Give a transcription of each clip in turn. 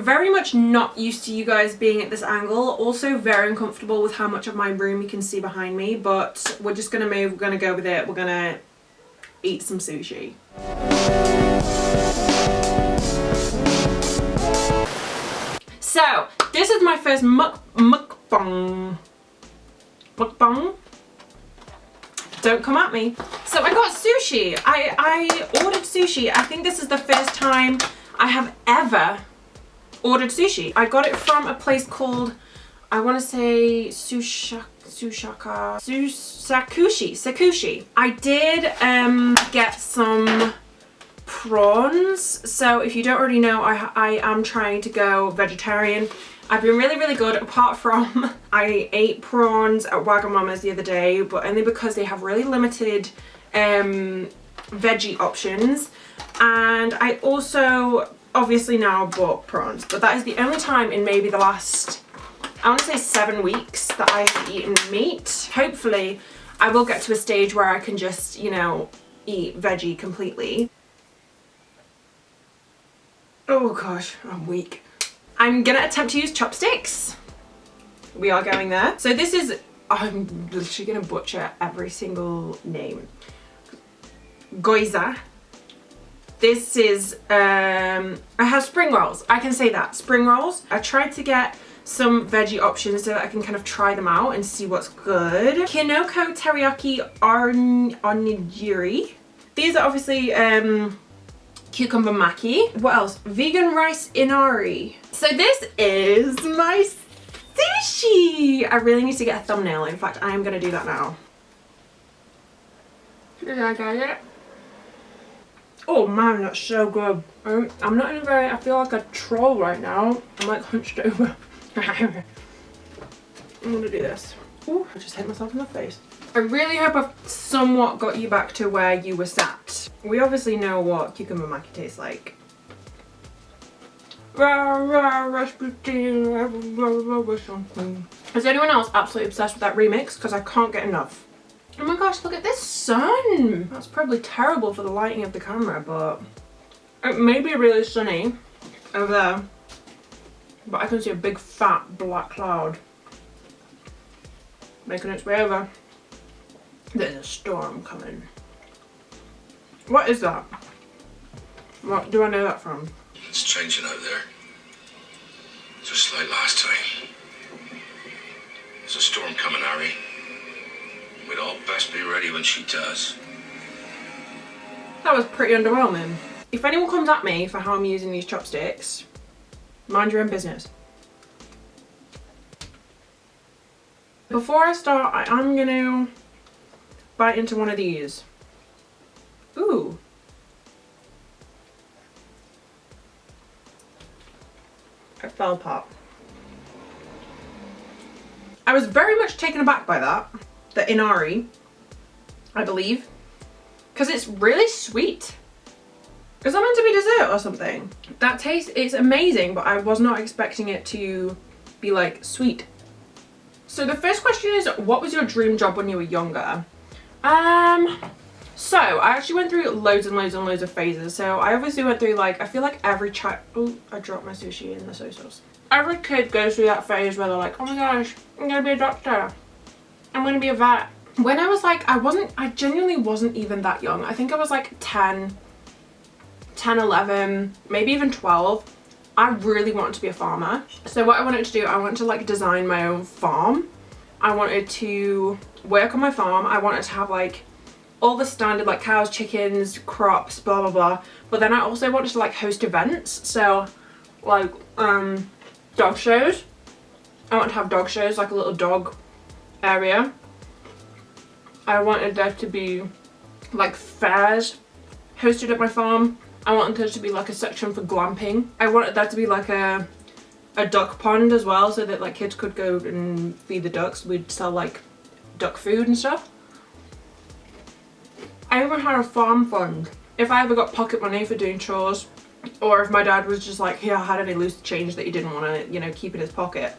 Very much not used to you guys being at this angle. Also very uncomfortable with how much of my room you can see behind me, but we're just gonna move, we're gonna go with it. We're gonna eat some sushi. So, this is my first mukbang. Mukbang? Don't come at me. So I got sushi. I ordered sushi. I think this is the first time I have ever ordered sushi. I got it from a place called, I want to say Sakushi. I did get some prawns. So if you don't already know, I am trying to go vegetarian. I've been really good, apart from I ate prawns at Wagamama's the other day, but only because they have really limited veggie options. And I also obviously now bought prawns, but that is the only time in maybe the last, I want to say 7 weeks, that I have eaten meat. Hopefully I will get to a stage where I can just, you know, eat veggie completely. Oh gosh, I'm weak. I'm gonna attempt to use chopsticks. We are going there. So this is, I'm literally gonna butcher every single name. Gyoza. This is, I have spring rolls. I can say that, spring rolls. I tried to get some veggie options so that I can kind of try them out and see what's good. Kinoko teriyaki onigiri. These are obviously cucumber maki. What else? Vegan rice inari. So this is my sushi. I really need to get a thumbnail. In fact, I am gonna do that now. Did I get it? Oh man, that's so good. I'm not in a very, I feel like a troll right now. I'm like hunched over. I'm gonna do this. Ooh, I just hit myself in the face. I really hope I've somewhat got you back to where you were sat. We obviously know what cucumber maki tastes like. Is anyone else absolutely obsessed with that remix? Because I can't get enough. Oh my gosh, look at this sun! That's probably terrible for the lighting of the camera, but it may be really sunny over there. But I can see a big fat black cloud making its way over. There's a storm coming. What is that? What do I know that from? It's changing out there. Just like last time. There's a storm coming, Harry. We'd all best be ready when she does. That was pretty underwhelming. If anyone comes at me for how I'm using these chopsticks, mind your own business. Before I start, I am gonna bite into one of these. Ooh. It fell apart. I was very much taken aback by that. The inari, I believe. Because it's really sweet. Is that meant to be dessert or something? That taste is amazing, but I was not expecting it to be like sweet. So the first question is, what was your dream job when you were younger? So I actually went through loads and loads of phases. So I obviously went through, like, I feel like every child, oh, I dropped my sushi in the soy sauce. Every kid goes through that phase where they're like, oh my gosh, I'm gonna be a doctor. I'm gonna be a vet. When I was like, I genuinely wasn't even that young. I think I was like 10, 11, maybe even 12. I really wanted to be a farmer. So what I wanted to do, I wanted to like design my own farm. I wanted to work on my farm. I wanted to have like all the standard like cows, chickens, crops, blah blah blah. But then I also wanted to like host events. So like dog shows. I want to have dog shows, like a little dog area. I wanted there to be like fairs hosted at my farm. I wanted there to be like a section for glamping. I wanted there to be like a duck pond as well, so that like kids could go and feed the ducks. We'd sell like duck food and stuff. I even had a farm fund. If I ever got pocket money for doing chores, or if my dad was just like, here, I had any loose change that he didn't want to, you know, keep in his pocket,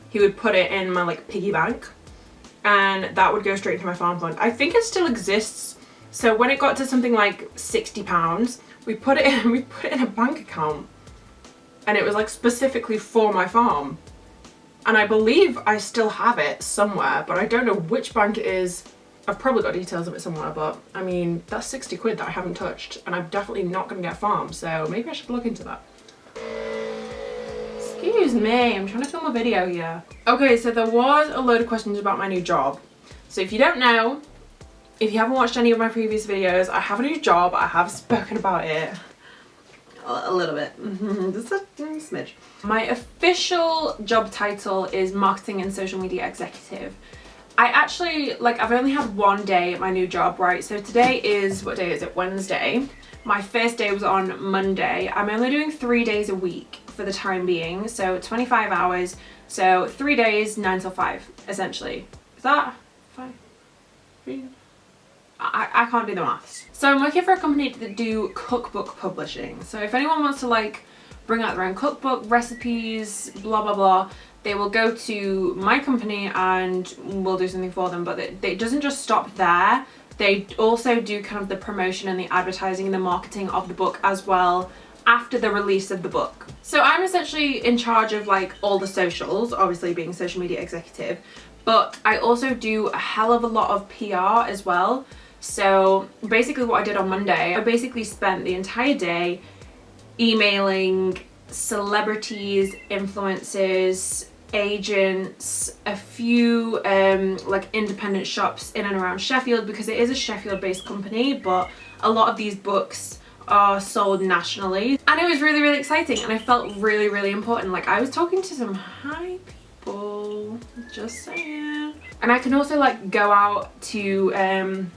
he would put it in my like piggy bank, and that would go straight into my farm fund. I think it still exists. So when it got to something like £60, we put it in a bank account. and it was like specifically for my farm. And I believe I still have it somewhere, but I don't know which bank it is. I've probably got details of it somewhere, but I mean, that's 60 quid that I haven't touched, and I'm definitely not gonna get farm, so maybe I should look into that. Excuse me, I'm trying to film a video here. Okay, so there was a load of questions about my new job. So if you don't know, if you haven't watched any of my previous videos, I have a new job. I have spoken about it a little bit, just a smidge. My official job title is Marketing and Social Media Executive. I actually, like, I've only had one day at my new job, right? So today is, what day is it? Wednesday. My first day was on Monday. I'm only doing 3 days a week for the time being, so 25 hours. So 3 days, 9 till 5, essentially. Is that 5? 3? I can't do the maths. So I'm working for a company that do cookbook publishing. So if anyone wants to like bring out their own cookbook, recipes, blah, blah, blah, they will go to my company and we'll do something for them. But it doesn't just stop there. They also do kind of the promotion and the advertising and the marketing of the book as well after the release of the book. So I'm essentially in charge of like all the socials, obviously being social media executive, but I also do a hell of a lot of PR as well. So basically what I did on Monday, I basically spent the entire day emailing celebrities, influencers, agents, a few like independent shops in and around Sheffield, because it is a Sheffield based company, but a lot of these books are sold nationally. And it was really, really exciting, and I felt really, really important. Like, I was talking to some high people, just saying. And I can also like go out to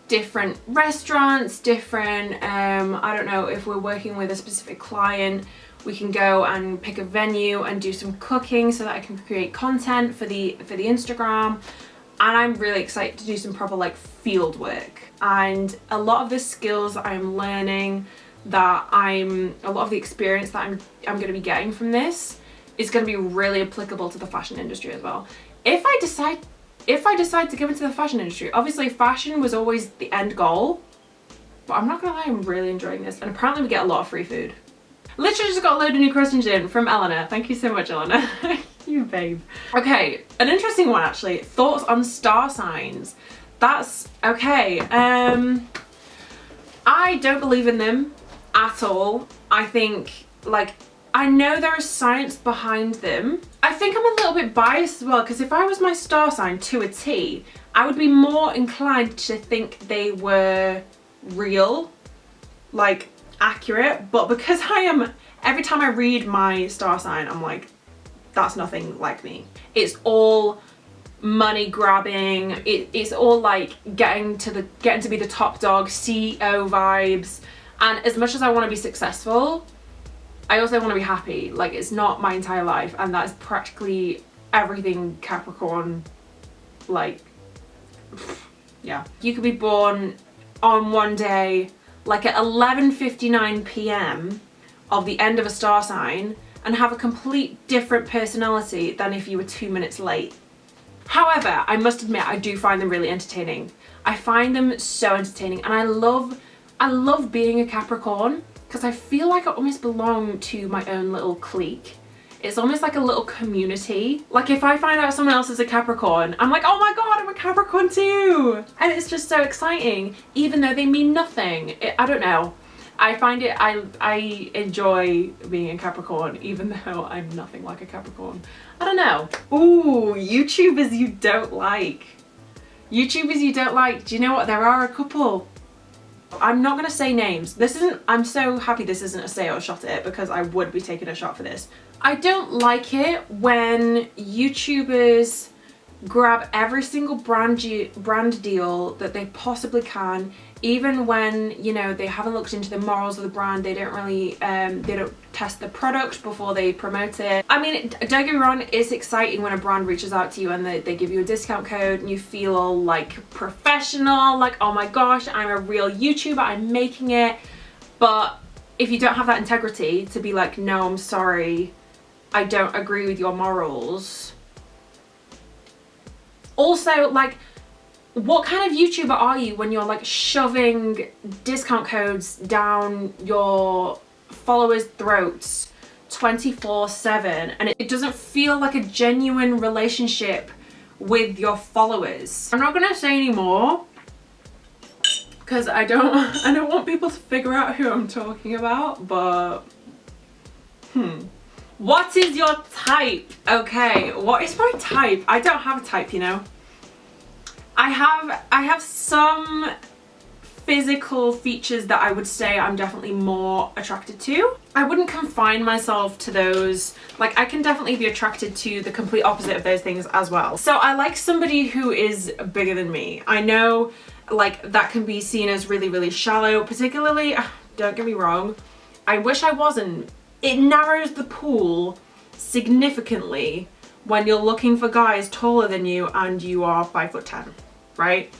different restaurants, different I don't know, if we're working with a specific client, we can go and pick a venue and do some cooking so that I can create content for the Instagram. And I'm really excited to do some proper like field work. And a lot of the skills that I'm learning, a lot of the experience that I'm going to be getting from this is going to be really applicable to the fashion industry as well. If I decide to go into the fashion industry, obviously fashion was always the end goal, but I'm not gonna lie, I'm really enjoying this. And apparently we get a lot of free food. Literally just got a load of new questions in from Eleanor. Thank you so much, Eleanor. You babe. Okay, an interesting one actually. Thoughts on star signs. That's okay. I don't believe in them at all. I think, like, I know there is science behind them. I think I'm a little bit biased as well, because if I was my star sign to a T, I would be more inclined to think they were real, like accurate. But because every time I read my star sign, I'm like, that's nothing like me. It's all money grabbing. It's all like getting to be the top dog, CEO vibes. And as much as I want to be successful, I also want to be happy. Like, it's not my entire life, and that is practically everything Capricorn, like, yeah. You could be born on one day, like at 11:59 p.m. of the end of a star sign, and have a complete different personality than if you were 2 minutes late. However, I must admit, I do find them really entertaining. I find them so entertaining, and I love being a Capricorn, because I feel like I almost belong to my own little clique. It's almost like a little community. Like, if I find out someone else is a Capricorn, I'm like, oh my god, I'm a Capricorn too! And it's just so exciting, even though they mean nothing. I don't know. I find it, I enjoy being a Capricorn, even though I'm nothing like a Capricorn. I don't know. Ooh, YouTubers you don't like. YouTubers you don't like. Do you know what? There are a couple. I'm not gonna say names. I'm so happy this isn't a say or shot at it, because I would be taking a shot for this. I don't like it when YouTubers grab every single brand deal that they possibly can, even when, you know, they haven't looked into the morals of the brand. They don't really they don't test the product before they promote it. I mean, don't get me wrong, it's exciting when a brand reaches out to you and they give you a discount code and you feel all like professional, like, oh my gosh, I'm a real YouTuber, I'm making it. But if you don't have that integrity to be like, no, I'm sorry, I don't agree with your morals. Also, like, what kind of YouTuber are you when you're like shoving discount codes down your followers' throats 24/7, and it doesn't feel like a genuine relationship with your followers. I'm not gonna say any more because I don't want people to figure out who I'm talking about, but what is your type? Okay, what is my type? I don't have a type, you know. I have some physical features that I would say I'm definitely more attracted to. I wouldn't confine myself to those. Like, I can definitely be attracted to the complete opposite of those things as well. So I like somebody who is bigger than me. I know, like, that can be seen as really, really shallow, particularly, don't get me wrong, I wish I wasn't. It narrows the pool significantly when you're looking for guys taller than you and you are 5'10", right?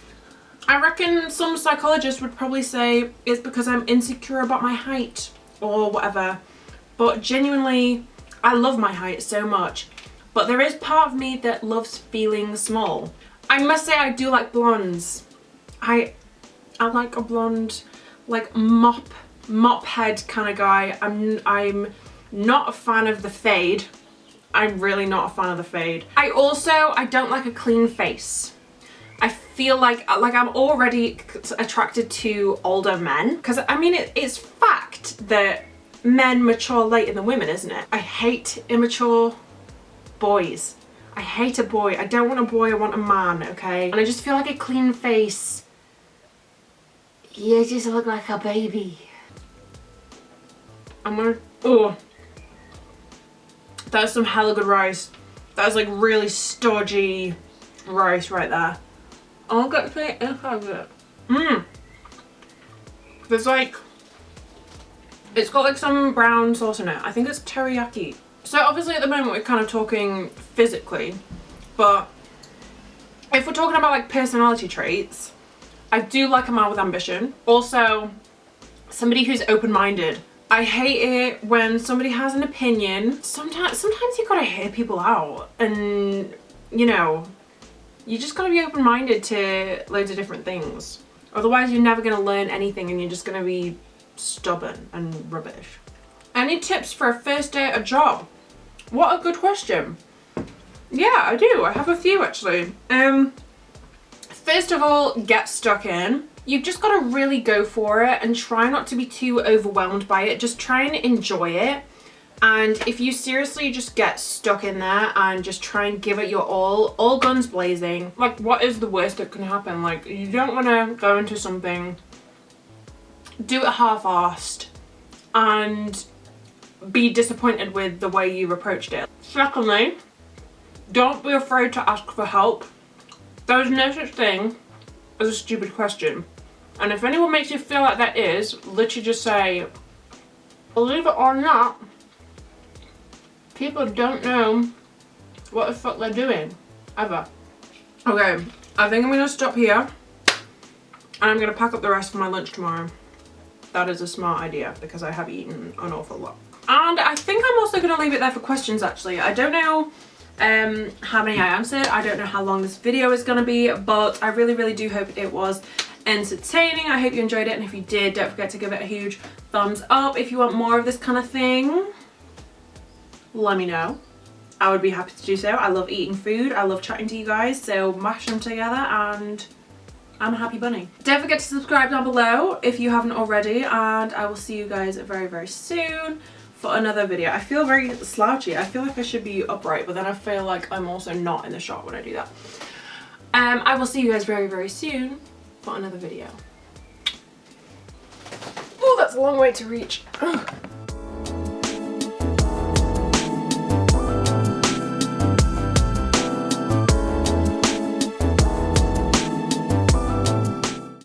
I reckon some psychologists would probably say it's because I'm insecure about my height or whatever, but genuinely, I love my height so much. But there is part of me that loves feeling small. I must say I do like blondes. I like a blonde, like mop head kind of guy. I'm not a fan of the fade. I'm really not a fan of the fade. I don't like a clean face. I feel like I'm already attracted to older men, because I mean it's fact that men mature later than women, isn't it? I hate immature boys. I hate a boy. I don't want a boy, I want a man, okay? And I just feel like a clean face, you just look like a baby. Oh, that's some hella good rice. That's like really stodgy rice right there. I'll get to the inside of it. There's like, it's got like some brown sauce in it. I think it's teriyaki. So obviously at the moment we're kind of talking physically, but if we're talking about like personality traits, I do like a man with ambition. Also, somebody who's open-minded. I hate it when somebody has an opinion. Sometimes you gotta hear people out, and you know, you just gotta be open-minded to loads of different things. Otherwise you're never gonna learn anything and you're just gonna be stubborn and rubbish. Any tips for a first day at a job? What a good question. Yeah, I do. I have a few actually. First of all, get stuck in. You've just got to really go for it and try not to be too overwhelmed by it. Just try and enjoy it. And if you seriously just get stuck in there and just try and give it your all guns blazing, like what is the worst that can happen? Like, you don't want to go into something, do it half-assed and be disappointed with the way you approached it. Secondly, don't be afraid to ask for help. There's no such thing as a stupid question. And if anyone makes you feel like that is, literally just say, believe it or not, people don't know what the fuck they're doing, ever. Okay, I think I'm gonna stop here and I'm gonna pack up the rest for my lunch tomorrow. That is a smart idea because I have eaten an awful lot. And I think I'm also gonna leave it there for questions actually. I don't know how many I answered. I don't know how long this video is gonna be, but I really, really do hope it was entertaining. I hope you enjoyed it, and if you did, don't forget to give it a huge thumbs up. If you want more of this kind of thing, let me know. I would be happy to do so. I love eating food. I love chatting to you guys, so mash them together and I'm a happy bunny. Don't forget to subscribe down below if you haven't already, and I will see you guys very, very soon for another video. I feel very slouchy. I feel like I should be upright, but then I feel like I'm also not in the shot when I do that. I will see you guys very, very soon for another video. Oh, that's a long way to reach. Ugh.